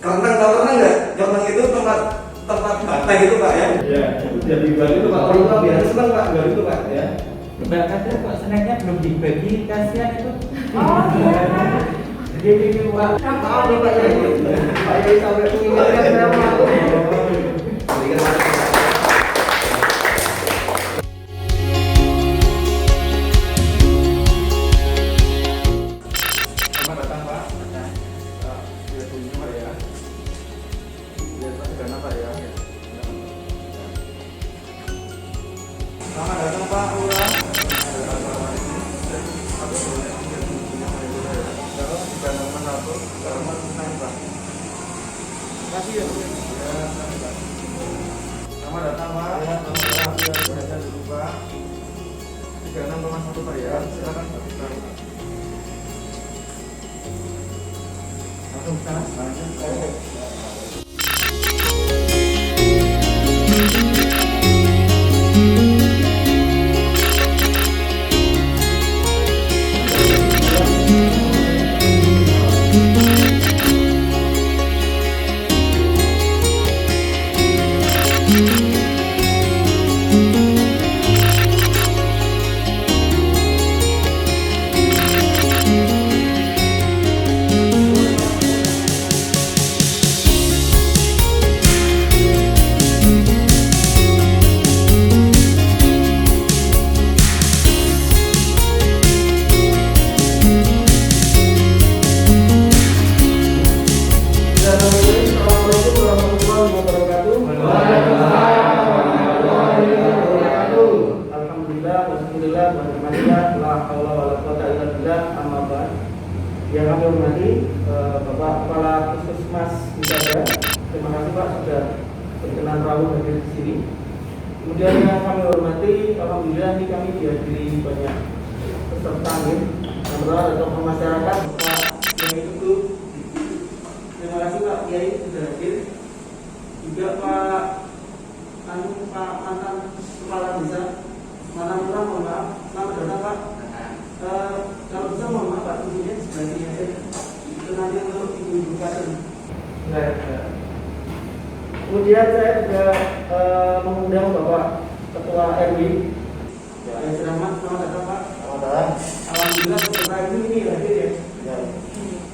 Kerentang, tahu kerentang nggak? Kerentang itu tempat banteng itu Pak ya? Iya, itu jadi gali itu Pak. Orang tua biasa senang Pak, gali itu Pak ya. Mbak Kadir kok senangnya belum dibagi, kasihan itu. Oh iya. Jadi Pak. Tahu nih Pak ya. Pak Yai sampai mengingatkan saya malu. Selamat datang Pak. Sudah punya Pak ya. Lihat Pak dana Pak ya. Selamat datang Pak Lurah. Terima kasih ya. Selamat datang Pak. Biasa dulu Pak. 36,1 Pak ya. Silakan Pak. Langsung sana. Yang kami hormati Bapak Kepala Puskesmas Wisada, terima kasih Pak sudah berkenan rawuh hadir di sini. Kemudian yang kami hormati, alhamdulillah ini kami dihadiri banyak peserta nih. Yang pertama ada tokoh masyarakat Pak Yai itu. Terima kasih Pak Yai sudah hadir. Juga Pak mantan kepala desa, mantan lurah, mohon maaf. Selamat datang Pak. Kalau bisa mohon maaf Pak, tentunya sebagian itu nanti untuk ibu-ibu kasih. Kemudian saya juga mengundang Bapak Ketua RW. Ya, selamat datang Pak. Selamat datang. Alhamdulillah peserta ini hadir ya.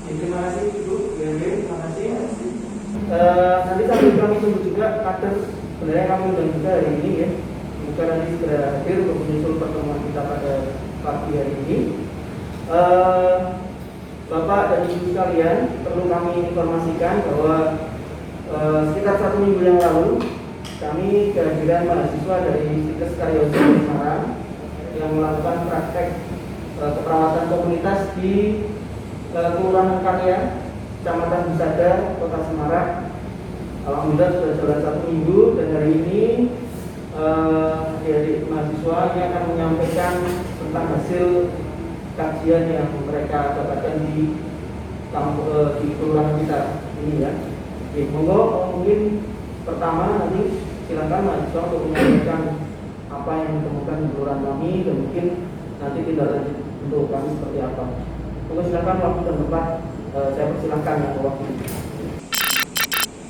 Terima kasih Ibu RW, terima kasih. Nanti sambil kami tunggu juga kader sebenarnya kami undang juga hari ini ya. Bukan nanti segera hadir untuk menyusul pertemuan kita pada pagi hari ini. Bapak dan Ibu sekalian, perlu kami informasikan bahwa sekitar 1 minggu yang lalu kami kehadiran mahasiswa dari Sites Karyoso Semarang yang melakukan praktek keperawatan komunitas di Kelurahan Karya, Kecamatan Wisada, Kota Semarang. Alhamdulillah sudah jalan 1 minggu dan hari ini adik mahasiswa yang akan menyampaikan tentang hasil kajian yang mereka dapatkan di kelurahan kita ini ya. Oke, monggo mungkin pertama nanti silakan mahasiswa untuk menyampaikan apa yang ditemukan di kelurahan kami dan mungkin nanti tindak lanjut untuk kami seperti apa. Monggo silakan waktu dan tempat saya persilahkan ya waktu itu.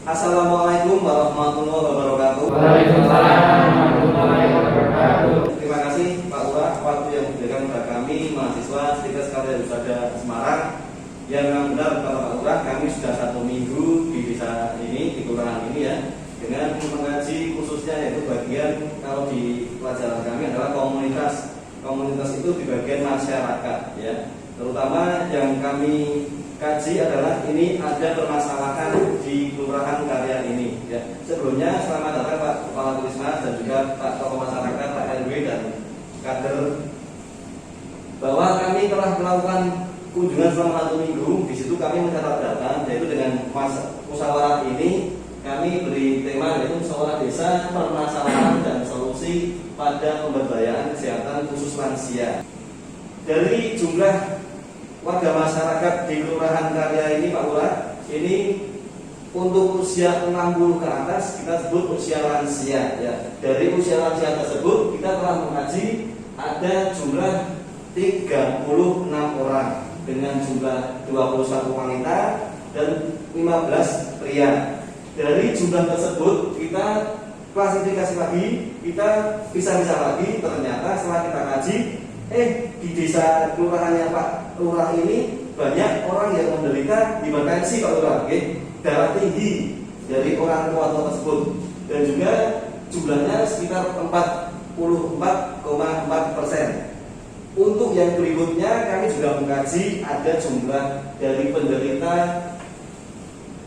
Assalamualaikum warahmatullahi wabarakatuh. Waalaikumsalam warahmatullahi wabarakatuh. Terima kasih Pak Lurah waktu yang diberikan kepada kami mahasiswa Sites Karya Wisada Semarang. Yang memang benar Pak Lurah, kami sudah 1 minggu di desa ini, di kelurahan ini ya, dengan mengaji khususnya yaitu bagian kalau di pelajaran kami adalah komunitas. Komunitas itu di bagian masyarakat ya. Terutama yang kami kaji adalah ini ada permasalahan di Kelurahan Karya ini ya. Sebelumnya selamat datang Pak Kepala Puskesmas dan juga Pak Tokoh Masyarakat, Pak RW dan kader, bahwa kami telah melakukan kunjungan selama 1 minggu. Di situ kami mencatat data, yaitu dengan musyawarah ini kami beri tema yaitu musyawarah desa, permasalahan dan solusi pada pemberdayaan kesehatan khusus lansia. Dari jumlah warga masyarakat di Kelurahan Karya ini Pak Lurah, ini untuk usia 60 ke atas kita sebut usia lansia ya. Dari usia lansia tersebut kita telah mengaji ada jumlah 36 orang dengan jumlah 21 wanita dan 15 pria. Dari jumlah tersebut kita klasifikasi lagi, kita pisah-pisah lagi. Ternyata setelah kita kaji, di desa kelurahannya Pak Lurah ini banyak orang yang menderita hipertensi Pak Lurah, darah tinggi dari orang tua tersebut, dan juga jumlahnya sekitar 44,4%. Untuk yang berikutnya kami juga mengkaji ada jumlah dari penderita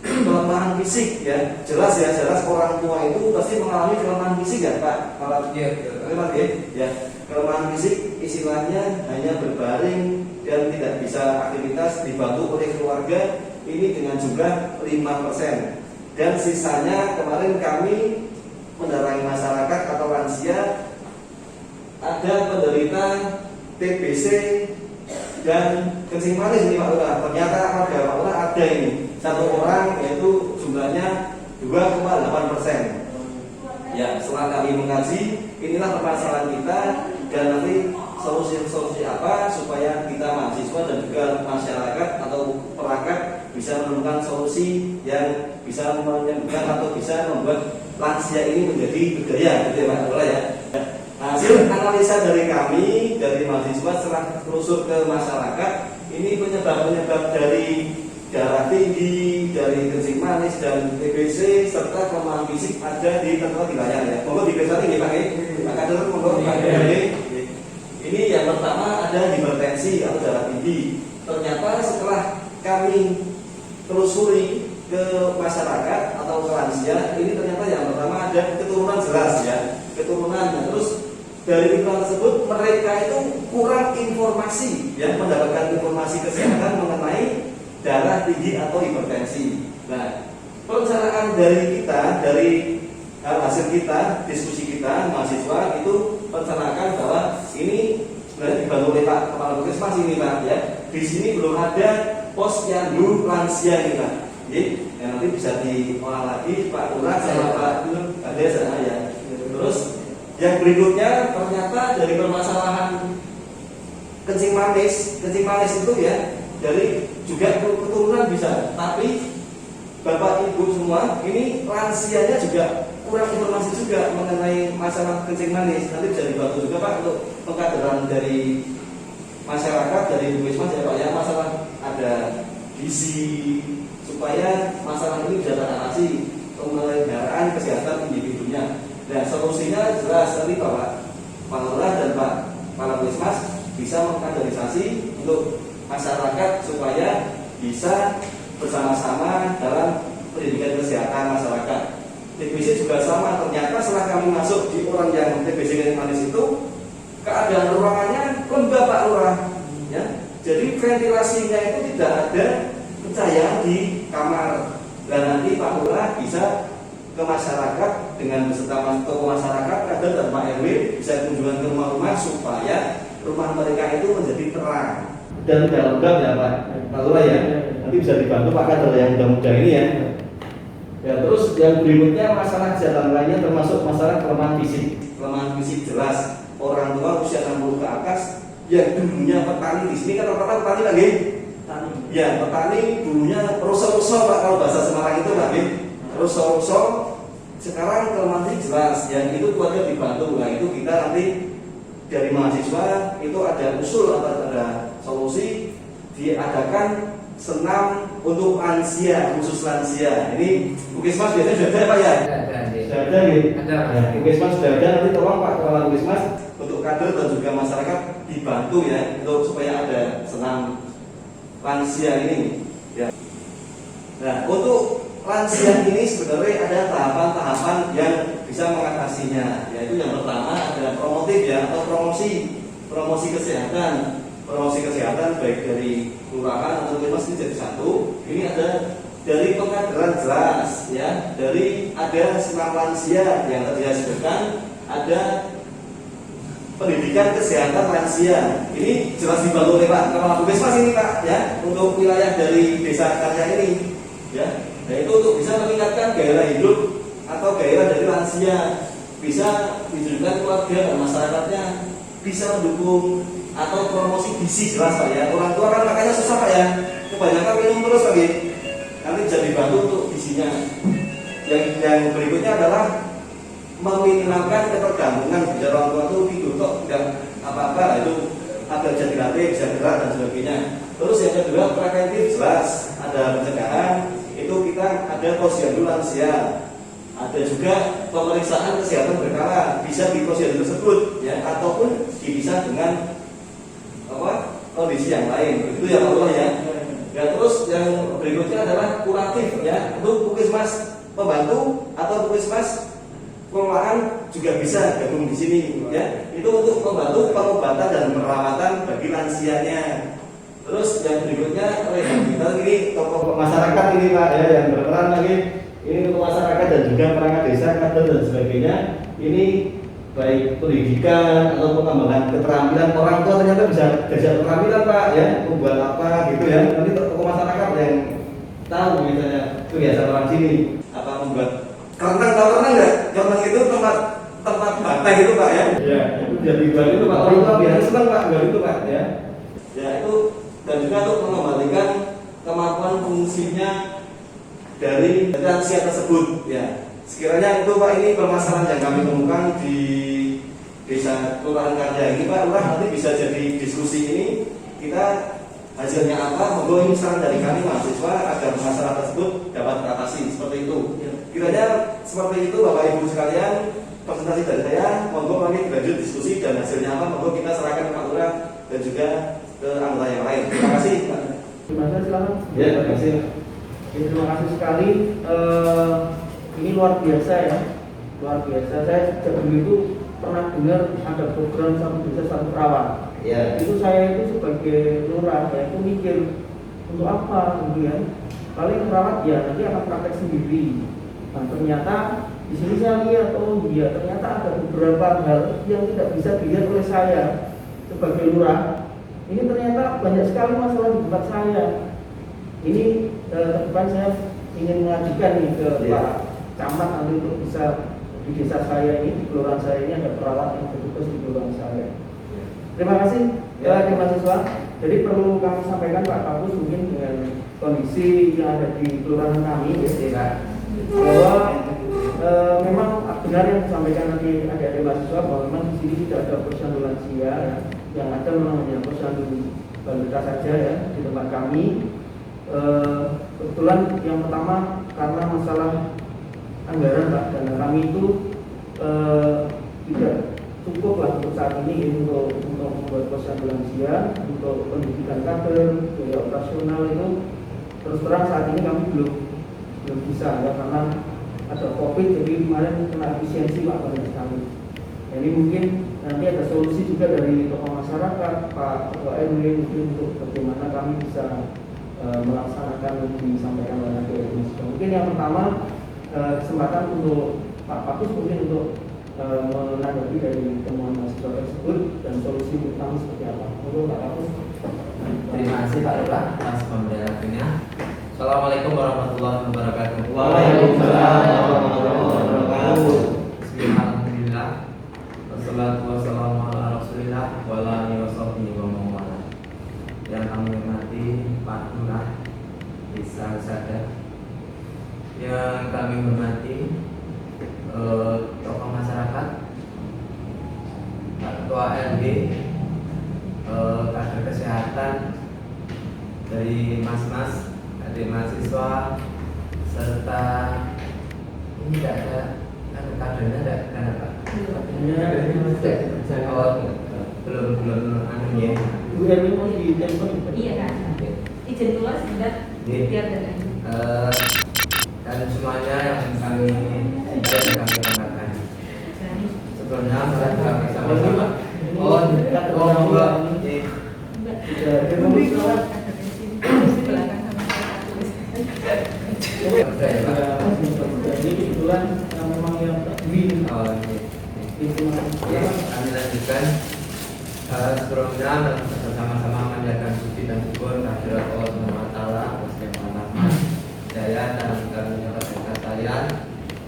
kelemahan fisik ya. Jelas orang tua itu pasti mengalami kelemahan fisik ya Pak. Kelemahan fisik istilahnya hanya berbaring dan tidak bisa aktivitas, dibantu oleh keluarga ini dengan jumlah 5%. Dan sisanya kemarin kami mendatangi masyarakat atau lansia, ada penderita TBC dan kencing manis ini Pak Lurah. Ternyata keluarga Pak Lurah ada ini satu orang, yaitu jumlahnya 2,8%. Ya, setelah kami mengkaji, inilah permasalahan kita dan nanti solusi-solusi apa supaya kita mahasiswa dan juga masyarakat atau perangkat bisa menemukan solusi yang bisa menyembuhkan atau bisa membuat lansia ini menjadi berdaya, gitu ya Pak Lurah ya. Hasil analisa dari kami, dari mahasiswa setelah telusur ke masyarakat, ini penyebab-penyebab dari darah tinggi, dari kencing manis dan TBC serta kelemahan fisik ada di tertentu wilayah ya. Monggo diperiksa tinggi Pak. Pak Kader, monggo Pak. Ini yang pertama ada hipertensi atau darah tinggi. Ternyata setelah kami telusuri ke masyarakat atau ke lansia, ini ternyata yang pertama ada keturunan jelas ya, keturunan. Nah, terus dari lingkungan tersebut mereka itu kurang informasi ya, mendapatkan informasi kesehatan mengenai darah tinggi atau hipertensi. Nah, perencanaan dari kita, dari hasil kita, diskusi kita mahasiswa itu perencanaan bahwa ini sebenarnya dibantu oleh Pak Kepala Puskesmas ini Pak ya. Di sini belum ada posyandu lansia ini Pak. Ya, nanti bisa diolah lagi Pak Lurah sama Pak Kades ya. Terus yang berikutnya ternyata dari permasalahan kencing manis itu ya, dari juga keturunan bisa, tapi Bapak Ibu semua ini lansianya juga kurang informasi juga mengenai masalah kencing manis. Nanti bisa dibantu juga Pak untuk pengkaderan dari masyarakat, dari Puskesmas ya Pak ya, masalah ada gizi supaya masalah ini bisa teratasi, pemeliharaan kesehatan individunya. Dan solusinya jelas tadi Pak Lurah dan Pak Kepala Puskesmas bisa mengkaderisasi untuk masyarakat supaya bisa bersama-sama dalam pendidikan kesehatan masyarakat. TBC juga sama, ternyata setelah kami masuk di orang yang TBC kencing manis itu, keadaan ruangannya lembab Pak Lurah ya. Jadi ventilasinya itu tidak ada pencahayaan di kamar. Dan nanti Pak Lurah bisa ke masyarakat dengan beserta tokoh masyarakat, kader dan Pak RW bisa kunjungan ke rumah-rumah supaya rumah mereka itu menjadi terang dan tidak lembab ya Pak Lurah ya. Nanti bisa dibantu Pak kader yang muda-muda ini ya. Ya, terus yang berikutnya masalah kesehatan lainnya termasuk masalah kelemahan fisik. Kelemahan fisik jelas orang tua usia 60 ke atas yang dulunya petani, di sini kan rata-rata petani lagi. Ya, petani dulunya ruso-ruso Pak, kalau bahasa Semarang itu Pak, ruso-ruso. Sekarang kelemahan fisik jelas, yang itu keluarga dibantu. Nah, itu kita nanti dari mahasiswa itu ada usul atau ada solusi diadakan senam untuk lansia, khusus lansia. Ini Puskesmas biasanya sudah ada Pak ya? Sudah ada gitu. Puskesmas sudah ada, nanti tolong Pak Kepala Puskesmas untuk kader dan juga masyarakat dibantu ya untuk supaya ada senam lansia ini. Ya. Nah, untuk lansia ini sebenarnya ada tahapan-tahapan yang bisa mengatasinya. Yaitu yang pertama ada promotif ya, atau promosi kesehatan. Promosi kesehatan baik dari kelurahan atau puskesmas ini jadi satu. Ini ada dari pengkaderan jelas ya, dari ada senam lansia yang tadi saya sebutkan, ada pendidikan kesehatan lansia. Ini jelas dibantu oleh Pak Kepala Puskesmas ini Pak ya, untuk wilayah dari desa karya ini ya. Nah, itu untuk bisa meningkatkan gairah hidup atau gairah dari lansia, bisa ditunjukkan keluarga dan masyarakatnya, bisa mendukung atau promosi gizi jelas Pak ya. Orang tua kan makanya susah Pak ya, kebanyakan minum terus Pak ya. bisa dibantu untuk isinya. Yang berikutnya adalah meminimalkan ketergantungan bicara orang tua itu tidur kok tidak apa-apa, itu agar bisa dilatih, bisa gerak dan sebagainya. Terus yang kedua preventif, jelas ada pencegahan, itu kita ada posyandu lansia, ada juga pemeriksaan kesehatan berkala, bisa di posyandu tersebut ya, ataupun dipisah dengan kondisi yang lain. Itu ya Allah ya. Ya, terus yang berikutnya adalah kuratif ya, untuk puskesmas pembantu atau puskesmas pengelolaan juga bisa gabung di sini ya. Itu untuk membantu pengobatan dan perawatan bagi lansianya. Terus yang berikutnya rehabilitasi, ini tokoh masyarakat ini Pak ya, yang berperan lagi ini untuk masyarakat dan juga perangkat desa, kader dan sebagainya. Ini baik pendidikan atau pengembangan keterampilan orang tua, ternyata bisa belajar keterampilan Pak ya, membuat apa gitu ya. Nanti tokoh masyarakat yang tahu misalnya itu biasa orang sini apa membuat kerang, tahu kerang nggak? Kerang itu tempat bata gitu Pak ya. Ya itu jadi buat itu Pak, orang tua biasa senang Pak buat itu Pak ya. Ya itu, dan juga untuk mengembalikan kemampuan fungsinya dari lansia tersebut ya. Sekiranya itu Pak, ini permasalahan yang kami temukan di Desa Kelurahan Karya ini Pak, Lurah nanti bisa jadi diskusi ini, kita hasilnya apa, monggo ini saran dari kami mahasiswa agar masalah tersebut dapat teratasi seperti itu. Kiranya seperti itu Bapak Ibu sekalian, presentasi dari saya, monggo kami lanjut diskusi dan hasilnya apa, monggo kita serahkan ke Pak Lurah dan juga ke anggota yang lain. Terima kasih Pak. Terima kasih, silakan. Ya, terima kasih. Terima kasih sekali. Ini luar biasa ya, luar biasa. Saya sejak dulu itu pernah dengar ada program satu desa satu perawat. Ya. Itu saya itu sebagai lurah, saya itu mikir untuk apa gitu ya. Paling perawat ya nanti akan praktek sendiri. Nah ternyata di sini saya lihat, oh iya ternyata ada beberapa hal yang tidak bisa dilihat oleh saya sebagai lurah. Ini ternyata banyak sekali masalah di tempat saya. Ini ke depan saya ingin mengajukan nih ke Pak Camat nanti untuk bisa di desa saya ini, di kelurahan saya ini ada perawat yang bertugas di kelurahan saya. Terima kasih ya mahasiswa. Jadi perlu kami sampaikan Pak Kapus mungkin dengan kondisi yang ada di kelurahan kami ya, bahwa memang benar yang disampaikan nanti adik-adik mahasiswa bahwa memang di sini tidak ada posyandu lansia ya. Yang ada memang hanya posyandu balita saja ya di tempat kami. Kebetulan yang pertama karena masalah anggaran Pak, dan kami itu tidak cukup lah untuk saat ini untuk membuat posyandu lansia, untuk pendidikan kader, biaya operasional itu terus terang saat ini kami belum bisa ya, karena ada COVID, jadi kemarin kena efisiensi Pak banyak sekali. Jadi mungkin nanti ada solusi juga dari tokoh masyarakat, Pak Ketua RW mungkin untuk bagaimana kami bisa melaksanakan yang disampaikan oleh adik-adik mahasiswa. Mungkin yang pertama kesempatan untuk Pak Kapus mungkin untuk menanggapi dari temuan mahasiswa tersebut dan solusi utama seperti apa. Untuk Pak Kapus. Terima kasih Pak Lurah atas pembelajarannya. Assalamualaikum warahmatullahi wabarakatuh. Waalaikumsalam warahmatullahi wabarakatuh. Bismillahirrahmanirrahim. Wassalatu wassalamu ala Rasulillah wa ala alihi washabbihi wa man wala. Yang kami hormati Pak Lurah Desa Sada, yang kami hormati tokoh masyarakat, Pak Ketua RW, kader kesehatan dari mas-mas, adik mahasiswa, serta ini tidak ada kadernya, tidak ada Pak. Belum anu ya. Bu RW mau di telepon? Iya kan. Izin keluar sebentar biar dengan. Dan semuanya yang kami hormatkan. Sebelumnya kami sama-sama. Mbak. Jadi kebetulan memang yang win. Kami lanjutkan. Sebelumnya bersama-sama menjaga suci dan syukur kehadirat Allah Subhanahu wa taala atas kenikmatan saya dan kami menyampaikan kalian.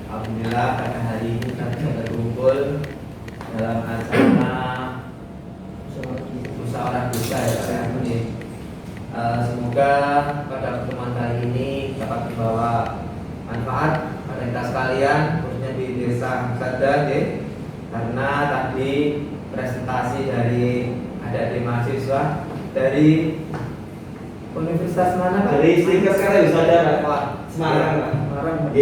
Alhamdulillah pada hari ini kita bisa berkumpul dalam acara musyawarah desa ya. Semoga pada pertemuan kali ini dapat membawa bermanfaat pada kita sekalian, khususnya di desa Sada, karena tadi presentasi dari adik-adik mahasiswa dari Universitas mana Pak? Dari Stikers Karya Wisata Wah, Semarang, Pak. Semarang.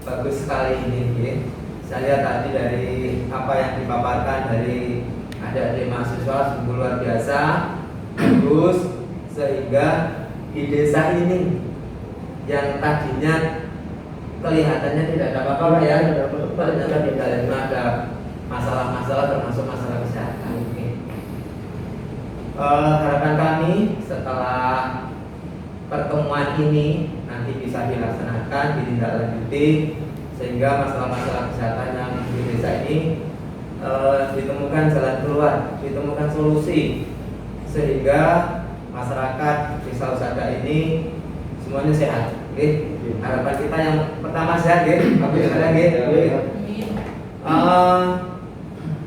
Bagus sekali ini. Saya lihat tadi dari apa yang dipaparkan dari adik-adik mahasiswa sungguh luar biasa, bagus, sehingga di desa ini yang tadinya kelihatannya tidak ada apa-apa ya, ternyata di dalamnya ada masalah-masalah termasuk masalah kesehatan. Harapan kami setelah pertemuan ini nanti bisa dilaksanakan, ditindaklanjuti sehingga masalah-masalah kesehatan yang di desa ini ditemukan jalan keluar, ditemukan solusi sehingga masyarakat desa Usada ini semuanya sehat. Harapan kita yang pertama sehat, tapi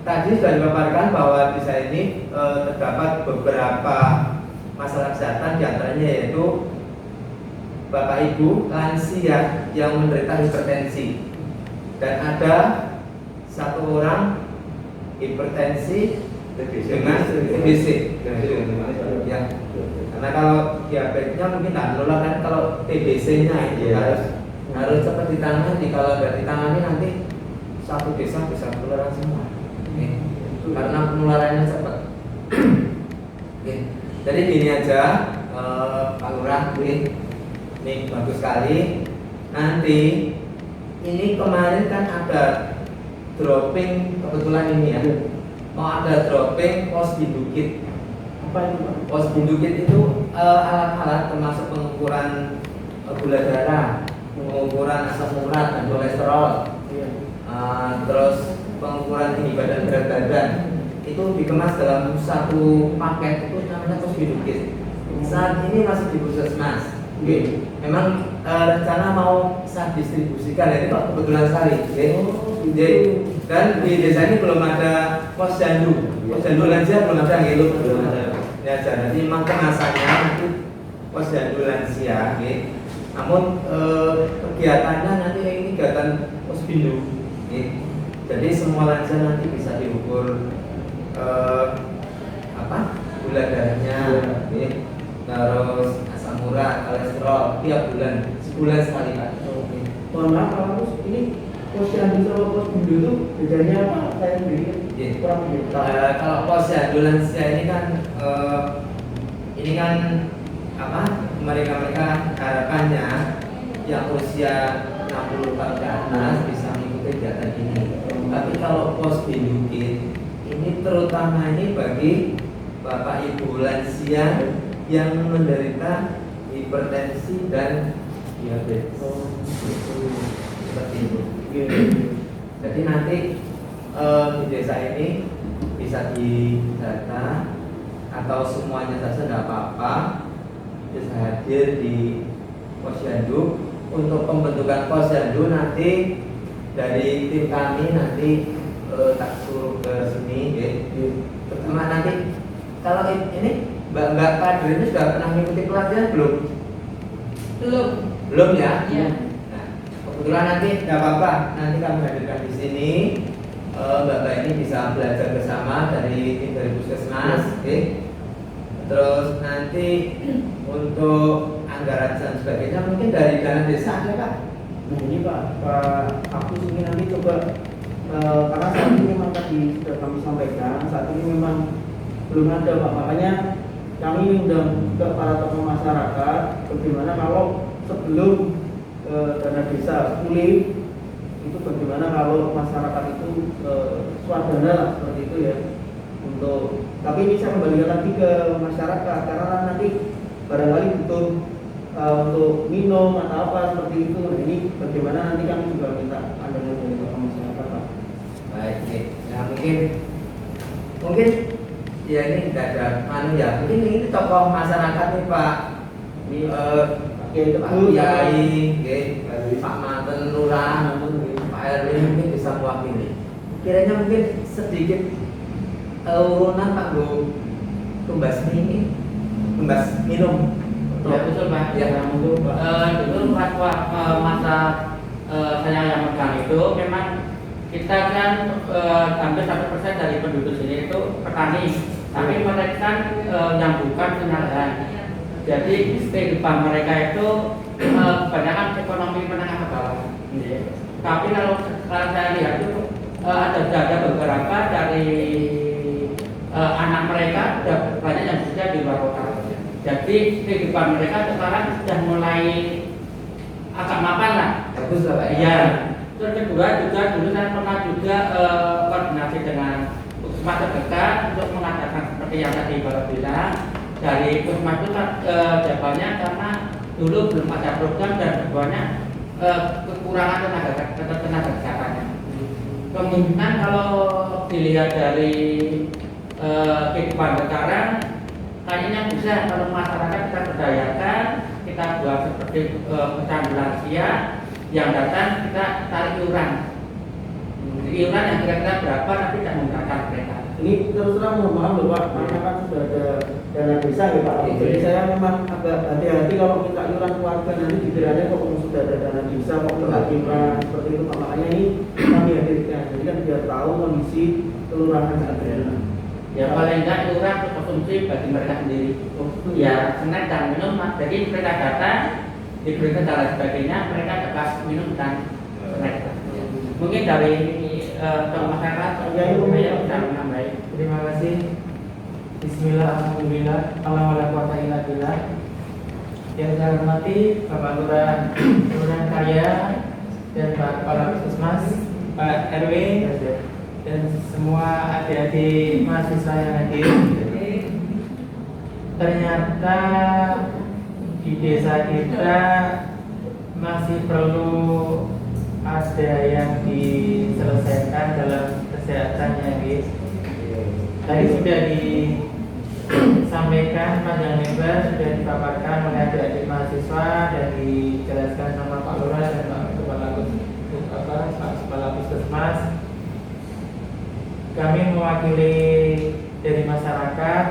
tadi sudah dipaparkan bahwa desa ini terdapat beberapa masalah kesehatan, diantaranya yaitu Bapak Ibu lansia yang menderita hipertensi, dan ada satu orang hipertensi dengan TBC. Ya, karena kalau diabetesnya mungkin tidak menular, kan kalau TBC-nya itu harus cepat ditangani. Kalau tidak ditangani nanti satu desa bisa penularan semua. Karena penularannya cepat. Jadi gini aja, Pak Lurah, ini bagus sekali. Nanti ini kemarin kan ada dropping, kebetulan ini ya, mau ada dropping pos bindukit. Apa itu Pak? Pos bindukit itu alat-alat termasuk pengukuran gula darah, pengukuran asam urat dan kolesterol. Terus pengukuran tinggi badan, berat badan itu dikemas dalam satu paket, itu namanya pos bindukit. Saat ini masih di Puskesmas. Memang rencana mau saya distribusikan, ini Pak kebetulan sekali. Dan di desa ini belum ada posyandu. Posyandu lansia belum ada gitu. Ya, jadi memang kemasannya nanti posyandu lansia. Namun kegiatannya nanti ini kegiatan posbindu. Jadi semua lansia nanti bisa diukur gula darahnya, terus asam urat, kolesterol tiap bulan, sebulan sekali Pak. Mohon maaf Pak Agus, ini posyandu sama posbindu itu bedanya apa? Saya sendiri kurang tahu. Kalau posyandu lansia ini kan mereka harapannya yang usia 60 tahun ke atas bisa mengikuti kegiatan ini. Tapi kalau pos bindukit ini terutama ini bagi Bapak Ibu lansia yang menderita hipertensi dan diabetes. Seperti itu. Jadi nanti di desa ini bisa didata atau semuanya saja tidak apa-apa, bisa hadir di posyandu. Untuk pembentukan posyandu nanti dari tim kami nanti tak suruh ke sini. Pertama nanti kalau ini Mbak Kadir ini sudah pernah mengikuti pelatihan belum? Belum ya? Iya. Nah, kebetulan nanti tidak apa-apa, nanti kami hadirkan di sini. Mbak ini bisa belajar bersama dari tim dari Puskesmas. Terus nanti untuk anggaran dan sebagainya mungkin dari dana desa ada Pak? Nah ini Pak Agus ini nanti coba karena saat ini memang tadi sudah kami sampaikan, saat ini memang belum ada Pak, makanya kami undang juga para tokoh masyarakat bagaimana kalau sebelum dana desa pulih itu bagaimana kalau masyarakat itu swadana lah seperti itu ya. Tapi ini saya kembalikan lagi ke masyarakat karena nanti barangkali butuh untuk minum atau apa seperti itu. Nah, ini bagaimana nanti kami juga minta pandangan dari tokoh masyarakat Pak. Baik, ya mungkin ya ini tidak ada ya. Mungkin ini tokoh masyarakat nih Pak. Ini Pak Kiai, Pak Manten Lurah, Pak Erwin mungkin bisa mewakili. Kiranya mungkin sedikit urunan Pak Bu tumbas minum Ya betul Pak. Ya. Dulu masa saya yang megang itu memang kita kan hampir 1% dari penduduk sini itu petani, tapi mereka kan yang bukan nelayan. Jadi kehidupan mereka itu kebanyakan ekonomi menengah ke bawah. Tapi kalau sekarang saya lihat itu ada beberapa dari anak mereka banyak yang sudah di luar kota. Jadi kehidupan mereka sekarang sudah mulai agak mapan lah. Bagus lah Pak. Iya. Terus kedua juga dulu saya pernah juga koordinasi dengan Puskesmas terdekat untuk mengadakan seperti yang tadi Bapak bilang. Dari Puskesmas itu jawabannya karena dulu belum ada program dan keduanya kekurangan tenaga kesehatannya. Kemungkinan kalau dilihat dari kehidupan sekarang kayaknya bisa kalau masyarakat kita berdayakan, kita buat seperti pecandu lansia yang datang kita tarik iuran. Iuran yang kira-kira berapa nanti kita memberangkatkan mereka. Ini terus terang mohon maaf loh Pak, karena kan sudah ada dana desa ya Pak. Jadi saya memang agak hati-hati kalau minta iuran keluarga, nanti dikiranya kok sudah ada dana desa kok minta iuran seperti itu Pak. Makanya ini kami hadirkan, jadi kan biar tahu kondisi kelurahan saat ini. Ya paling enggak iuran untuk konsumsi bagi mereka sendiri. Ya snack dan minum, jadi mereka datang diberikan dan sebagainya, mereka dapat minum dan snack. Mungkin dari masyarakat Ya, saya sudah menambah. Terima kasih. Bismillah, alhamdulillah, wala quwata illa billah. Yang saya hormati Bapak Kelurahan Karya dan Pak Kepala Puskesmas, Pak RW, dan semua adik-adik mahasiswa yang hadir. Ternyata di desa kita masih perlu ada yang diselesaikan dalam kesehatannya, guys. Tadi sudah disampaikan panjang lebar, sudah dipaparkan oleh adik-adik mahasiswa dan dijelaskan sama Pak Lurah dan Pak Kepala Puskesmas. Kami mewakili dari masyarakat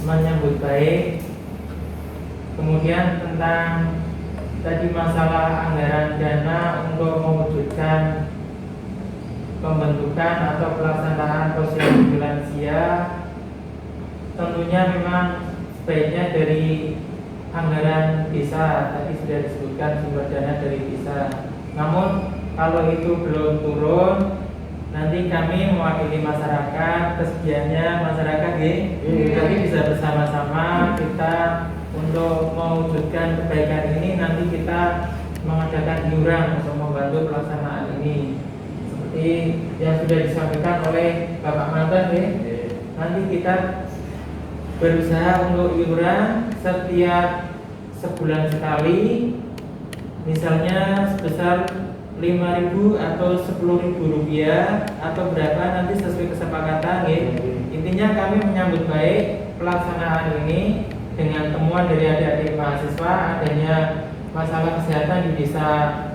menyambut baik. Kemudian tentang tadi masalah anggaran dana untuk mewujudkan pembentukan atau pelaksanaan posyandu lansia, tentunya memang sebaiknya dari anggaran desa. Tadi sudah disebutkan sumber dana dari desa. Namun kalau itu belum turun, nanti kami mewakili masyarakat, kesediaannya masyarakat nanti bisa bersama-sama kita untuk mewujudkan kebaikan ini. Nanti kita mengadakan iuran untuk membantu pelaksanaan ini seperti yang sudah disampaikan oleh Bapak Mantan Nanti kita berusaha untuk iuran setiap sebulan sekali, misalnya sebesar 5.000 atau 10.000 rupiah atau berapa nanti sesuai kesepakatan. Intinya kami menyambut baik pelaksanaan ini dengan temuan dari adik-adik mahasiswa adanya masalah kesehatan di desa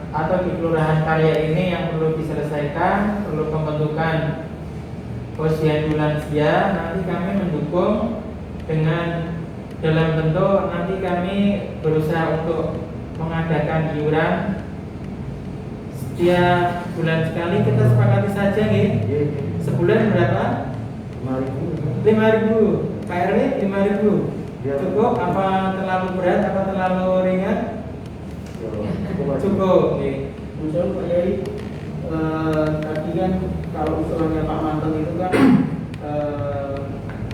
atau di Kelurahan Karya ini yang perlu diselesaikan, perlu pembentukan posyandu lansia. Nanti kami mendukung dengan dalam bentuk nanti kami berusaha untuk mengadakan iuran setiap bulan sekali. Kita sepakati saja sebulan berapa? 5.000. Pak RW 5.000. Cukup apa terlalu berat, apa terlalu ringan? Cukup. Misalnya Pak Yai, tadi kan kalau usulannya Pak Mantan itu kan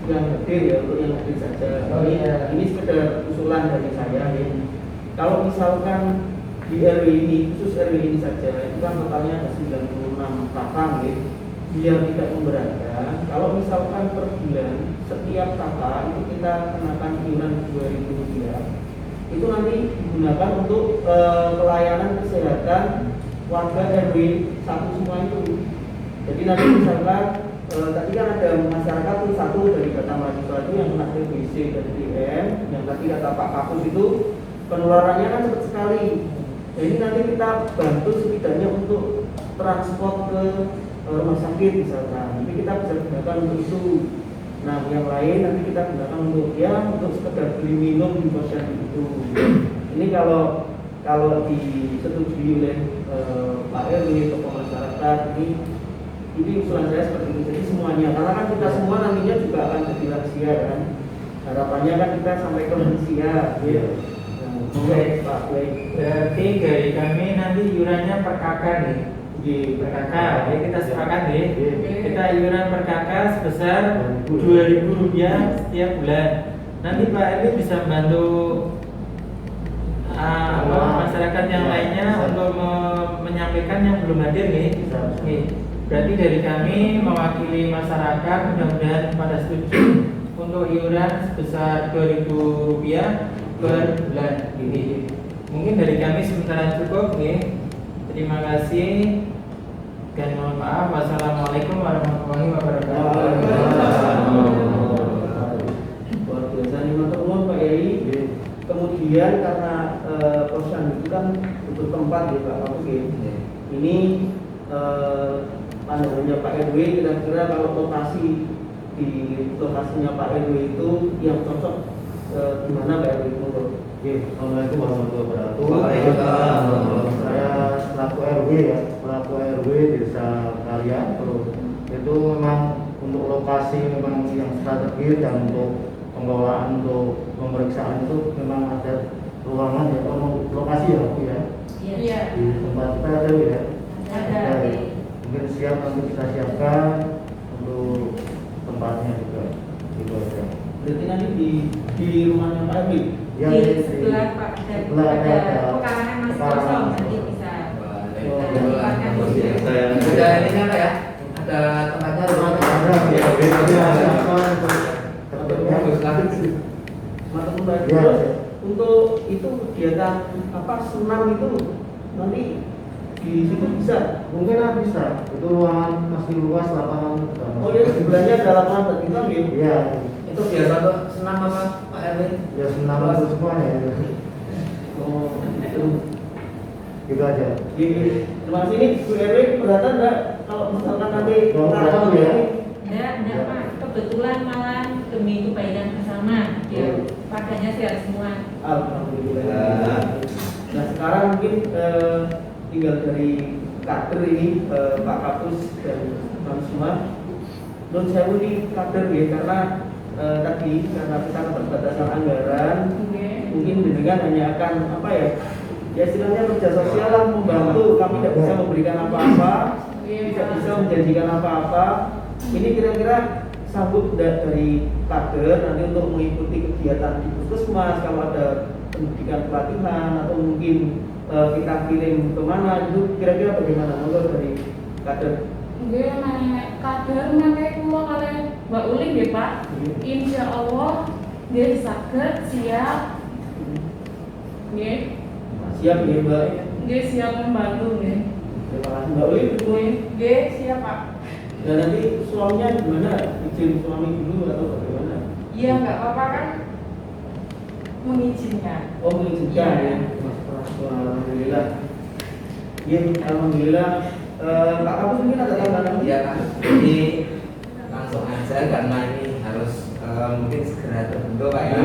yang kecil ya, untuk yang kecil saja. Ini sekedar usulan dari saya. Kalau misalkan di RW ini, khusus RW ini saja, itu kan totalnya ada 96 kakak, biar tidak memberatkan. Kalau misalkan per bulan setiap kakak itu kita kenakan iuran 2.000 rupiah, itu nanti digunakan untuk pelayanan kesehatan warga RW 1 semua itu. Jadi nanti misalkan tadi kan ada masyarakat tuh satu dari data mahasiswa itu yang kena TBC dan DM, yang tadi kata Pak Kapus itu penularannya kan cepat sekali. Jadi nanti kita bantu setidaknya untuk transport ke rumah sakit misalkan. Nanti kita bisa gunakan untuk itu. Nah, yang lain nanti kita gunakan untuk sekedar beli minum di posyandu itu. Ini kalau disetujui oleh Pak RW atau masyarakat, ini usulan saya seperti itu. Jadi semuanya, karena kan kita semua nantinya juga akan jadi lansia kan. Harapannya kan kita sampai ke lansia, ya. Baik. Pak, baik. Berarti dari kami nanti iurannya per kakak nih. Per kakak, ya kita sepakat nih. Kita iuran per kakak sebesar Rp2.000 setiap bulan. Nanti Pak RW bisa membantu masyarakat yang lainnya untuk menyampaikan yang belum hadir nih. Nih. Berarti dari kami mewakili masyarakat, mudah-mudahan pada setuju untuk iuran sebesar Rp2.000 per bulan ini. Mungkin dari kami sementara cukup nih. Terima kasih dan mohon maaf. Wassalamualaikum warahmatullahi wabarakatuh. Luar biasa nih teman-teman Pak Yai. Kemudian karena posyandu itu kan butuh tempat ya Pak Kapus ya. Ini pandangannya Pak RW kira-kira kalau lokasinya Pak RW itu yang cocok di mana Pak RW itu? Assalamualaikum warahmatullahi wabarakatuh. Waalaikumsalam. Saya selaku RW ya, selaku RW Desa Karya itu memang untuk lokasi memang yang strategis dan untuk pengelolaan untuk pemeriksaan itu memang ada ruangan ya, lokasi ya, Bu ya. Iya. Di tempat kita ada ya. Ada. Mungkin siap nanti kita siapkan untuk tempatnya juga. Gitu aja. Berarti nanti di rumahnya Pak RW. Ya, Di sebelah Pak dan sebelah ada ada pekarangan masih pekarangan. kosong, nanti bisa. Ada ininya Pak ya? Ada tempatnya Ada ya, bagus lah. Teman-teman Pak RW. Ya. Terus untuk itu kegiatan senam itu nanti di situ bisa. Mungkin bisa. Itu ruangan masih luas, lapangan. Oh ya, sebelahnya ada lapangan badminton ya. Iya. Itu biasa tuh senam apa Pak RW? Ya senam itu semuanya. Ya. Oh, itu. Gitu aja. Terima kasih nih Bu RW, keberatan enggak kalau misalkan nanti Oh, keberatan, Bu, ya? Enggak Pak. Kebetulan malah demi kebaikan bersama. Ya, padanya sehat semua. Alhamdulillah. Nah sekarang mungkin tinggal dari kader ini Pak Kapus dan Mas semua. Menurut saya ini kader ya karena tadi karena kita keterbatasan anggaran, mungkin dengan hanya akan ya istilahnya kerja sosial lah, membantu. Kami tidak bisa memberikan apa-apa, tidak bisa menjanjikan apa-apa. Ini kira-kira sambut dari kader nanti untuk mengikuti kegiatan di puskesmas kalau ada pendidikan pelatihan atau mungkin kita kirim kemana itu kira-kira bagaimana menurut dari kader? Nggih, nek kader mangke kula kalih Mbak Uling nggih Pak. Insyaallah nggih saged siap. Nggih. Siap ya Mbak. Nggih siap membantu nggih. Terima kasih Mbak Uli. Nggih siap Pak. Dan nanti suaminya gimana? Izin suami dulu atau bagaimana? Iya enggak apa-apa kan mengizinkan. Oh mengizinkan ya. Alhamdulillah. Ya alhamdulillah. Pak Kapus mungkin ada tambahan? Iya Kak. Jadi langsung aja karena ini harus mungkin segera terbentuk Pak ya.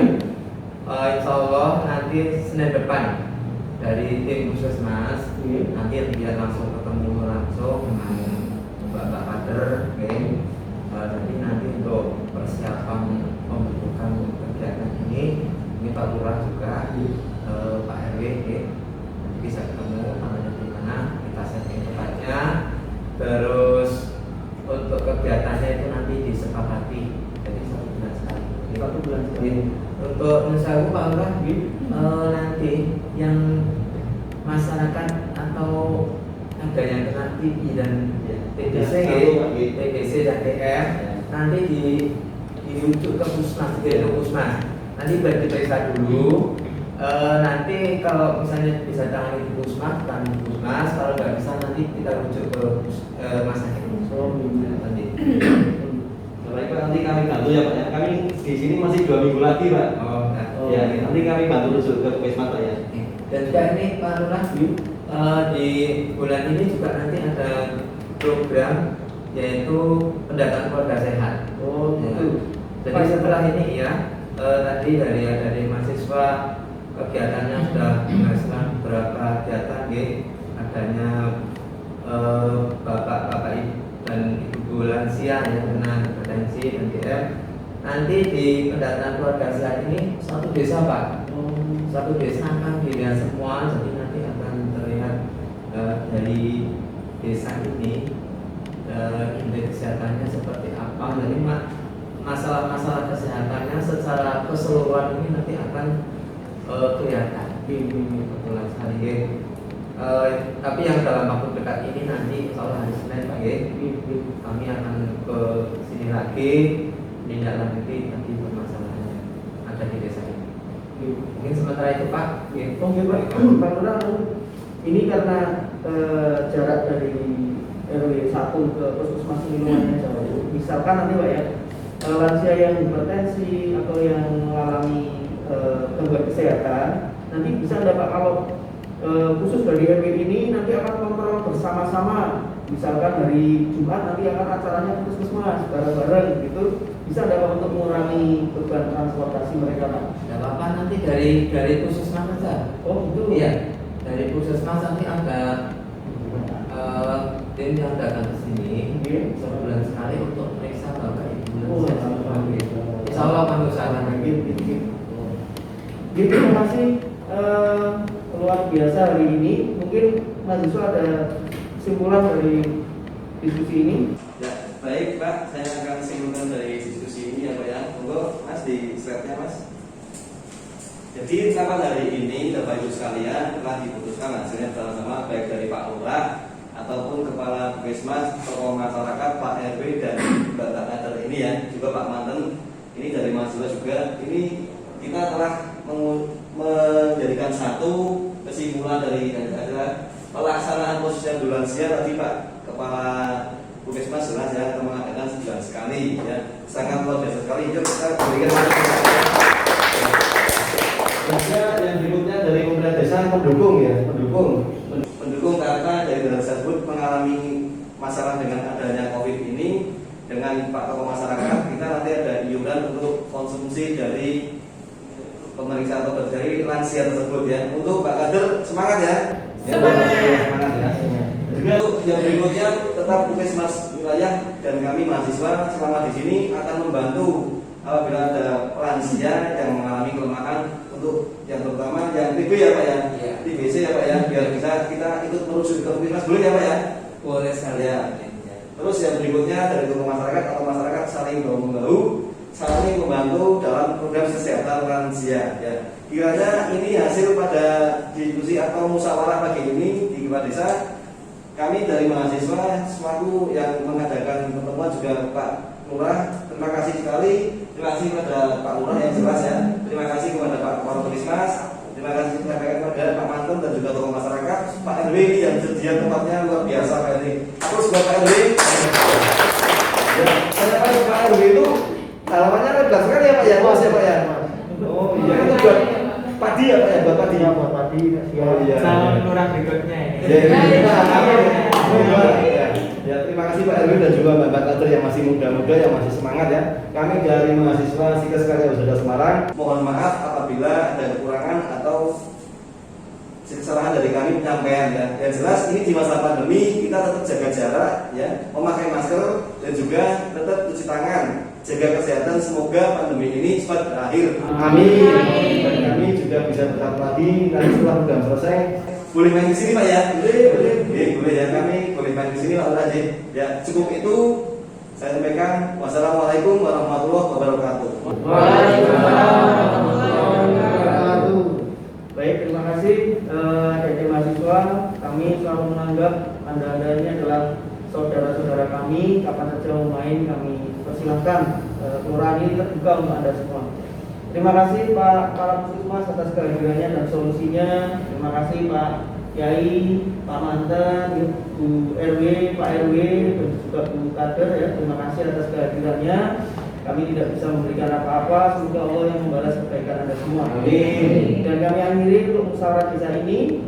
Insya Allah nanti Senin depan dari tim puskesmas nanti biar langsung ketemu langsung dengan Bapak Kader, oke. Jadi nanti untuk persiapan pembentukan kegiatan ini Pak Lurah juga Pak RW, oke. Nanti bisa ketemu tanggalnya di mana, kita setting tempatnya. Terus untuk kegiatannya itu nanti disepakati, jadi 1 bulan sekali. 1 bulan sekali. Untuk misalnya Pak Lurah, nanti yang masyarakat atau ada yang kena TB dan TBC, dan TR nanti dirujuk ke puskesmas, nanti baru diperiksa dulu. Nanti kalau misalnya bisa tangani di puskesmas, tangani di puskesmas. Kalau nggak bisa nanti kita rujuk ke rumah sakit. Nanti. Baik Pak, nanti kami bantu ya Pak ya. Kami di sini masih 2 minggu lagi Pak. Ya, nanti kami bantu rujuk ke puskesmas Pak ya. Dan juga ini Pak Lurah, di bulan ini juga nanti ada program yaitu pendataan keluarga sehat. Oh gitu. Jadi setelah ini ya, tadi dari mahasiswa kegiatannya sudah menghasilkan beberapa kegiatan, adanya bapak-bapak dan ibu lansia yang kena hipertensi dan DM. Nanti di pendataan keluarga sehat ini satu desa Pak, satu desa akan dilihat semua, jadi nanti akan terlihat dari desa ini indeks kesehatannya seperti apa. Jadi masalah-masalah kesehatannya secara keseluruhan ini nanti akan kelihatan. Betulan sekali. Tapi yang dalam waktu dekat ini nanti insya Allah hari Senin Pak kami akan ke sini lagi menindaklanjuti nanti permasalahannya ada di desa ini. Mungkin sementara itu Pak. Oke Pak. Pak Lurah, ini karena jarak dari RW 1 ke puskesmas ini lumayan jauh. Misalkan nanti Pak ya, lansia yang hipertensi atau yang mengalami gangguan kesehatan, nanti bisa Anda Pak kalau khusus dari RW ini nanti akan kontrol bersama-sama. Misalkan hari Jumat nanti akan acaranya puskesmas bareng-bareng gitu, bisa dapat untuk mengurangi beban transportasi mereka Pak. Tidak apa-apa, nanti dari puskesmas saja. Oh gitu. Iya, dari puskesmas nanti ada tim yang datang ke sini sebulan sekali untuk periksa bapak ibu lansia. Insya Allah akan usahakan gitu. Terima kasih luar biasa hari ini. Mungkin mahasiswa ada kesimpulan dari diskusi ini. Ya, baik Pak, saya akan simpulkan dari diskusi ini ya Pak ya. Monggo Mas di slide-nya Mas. Jadi rapat hari ini Bapak Ibu sekalian telah diputuskan hasilnya bersama baik dari Pak Lurah ataupun Kepala Puskesmas, tokoh masyarakat, Pak RW dan Bapak Kader ini ya, juga Pak Manten ini dari mahasiswa juga. Ini kita telah menjadikan satu kesimpulan dari adalah pelaksanaan posisi lansia tadi Pak Kepala Puskesmas jelas ya, mengadakan sebulan sekali ya, sangat luar biasa sekali. Yuk kita berikan yang berikutnya dari pemerintah desa mendukung ya, mendukung karena dari desa tersebut mengalami masalah dengan adanya COVID ini. Dengan Pak Tokoh Masyarakat kita nanti ada iuran untuk konsumsi dari pemeriksaan atau dari lansia tersebut ya. Untuk Pak Kader semangat ya. Semangat ya. Juga yang berikutnya tetap Puskesmas wilayah dan kami mahasiswa selama di sini akan membantu apabila ada lansia yang mengalami kelemahan, untuk yang terutama yang TB ya Pak ya, TBC ya Pak ya, biar bisa kita ikut merujuk ke Puskesmas boleh ya Pak ya? Boleh sekali ya. Terus yang berikutnya dari tokoh masyarakat atau masyarakat saling bahu-membahu, saling membantu dalam program kesehatan lansia ya. Kiranya ini hasil pada diskusi atau musyawarah pagi ini di Kepala Desa. Kami dari mahasiswa selaku yang mengadakan pertemuan juga Pak Lurah, terima kasih sekali. Terima kasih kepada Pak Lurah yang jelas ya. Terima kasih kepada Pak Kepala Puskesmas. Terima kasih kepada Pak Manten dan juga tokoh masyarakat. Pak RW ini yang tersedia tempatnya luar biasa Pak RW. Aku sebagai Pak RW. Ya, saya kan Pak RW itu halamannya lebar sekali ya Pak ya, bos ya Pak ya. Oh iya, itu buat padi ya Pak ya, buat padi. Ya, buat padi. Oh iya. Calon lurah berikutnya ini. Ya, terima kasih Pak RW dan juga Mbak Kader yang masih muda-muda, yang masih semangat ya. Kami dari mahasiswa Sikas Karya Usaha Semarang mohon maaf apabila ada kekurangan atau kesalahan dari kami penyampaian ya. Yang jelas ini di masa pandemi kita tetap jaga jarak ya, memakai masker dan juga tetap cuci tangan, jaga kesehatan. Semoga pandemi ini cepat berakhir. Amin. Dan kami juga bisa bertemu lagi nanti setelah program selesai. Boleh main di sini Pak ya? Boleh ya, kami boleh main di sini Pak aja. Ya, cukup itu saya sampaikan. Wassalamualaikum warahmatullahi wabarakatuh. Waalaikumsalam warahmatullahi wabarakatuh. Baik, terima kasih dari mahasiswa. Kami selalu menganggap anda-anda ini adalah saudara-saudara kami. Kapan saja mau main kami persilahkan. Kelurahan ini terbuka untuk anda semua. Terima kasih Pak Kepala Puskesmas atas kehadirannya dan solusinya. Terima kasih Pak Kiai, Pak Manten, Bu RW, Pak RW, dan juga Bu Kader ya. Terima kasih atas kehadirannya. Kami tidak bisa memberikan apa-apa. Semoga Allah yang membalas kebaikan anda semua. Amin. Dan kami akhiri untuk musyawarah desa ini.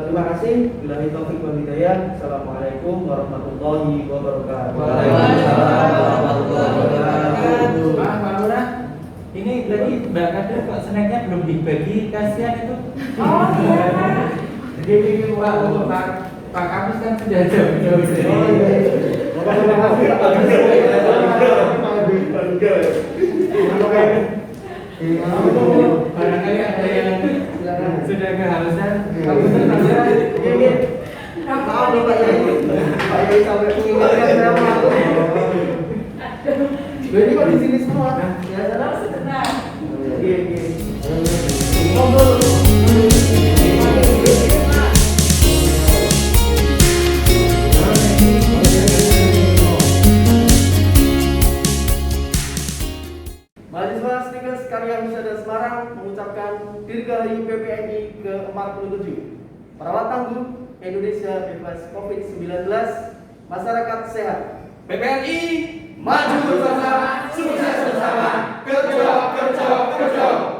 Terima kasih. Billahi taufiq wal hidayah. Assalamualaikum. Assalamualaikum warahmatullahi wabarakatuh. Waalaikumsalam warahmatullahi wabarakatuh. Pak Lurah, ini berarti Mbak Kader kok snacknya belum dibagi, kasihan itu. Oh iya Pak. Jadi Pak, untuk Pak Kamis kan sudah jauh-jauh dari. Oh iya. Terima kasih Pak. Barangkali ada yang sudah kehausan. Pak Maaf nih Pak Yai. Pak Yai sampai mengingatkan nama. Jadi kok di sini semua? Ya salah. Sebentar. Iya, iya. Ngobrol. Mahasiswa Stikers Karya Wisata Semarang mengucapkan Dirgahayu PPNI ke-47. Perawat tangguh, Indonesia bebas COVID-19, masyarakat sehat. PPNI maju bersama, sukses bersama, kerja, kerja, kerja.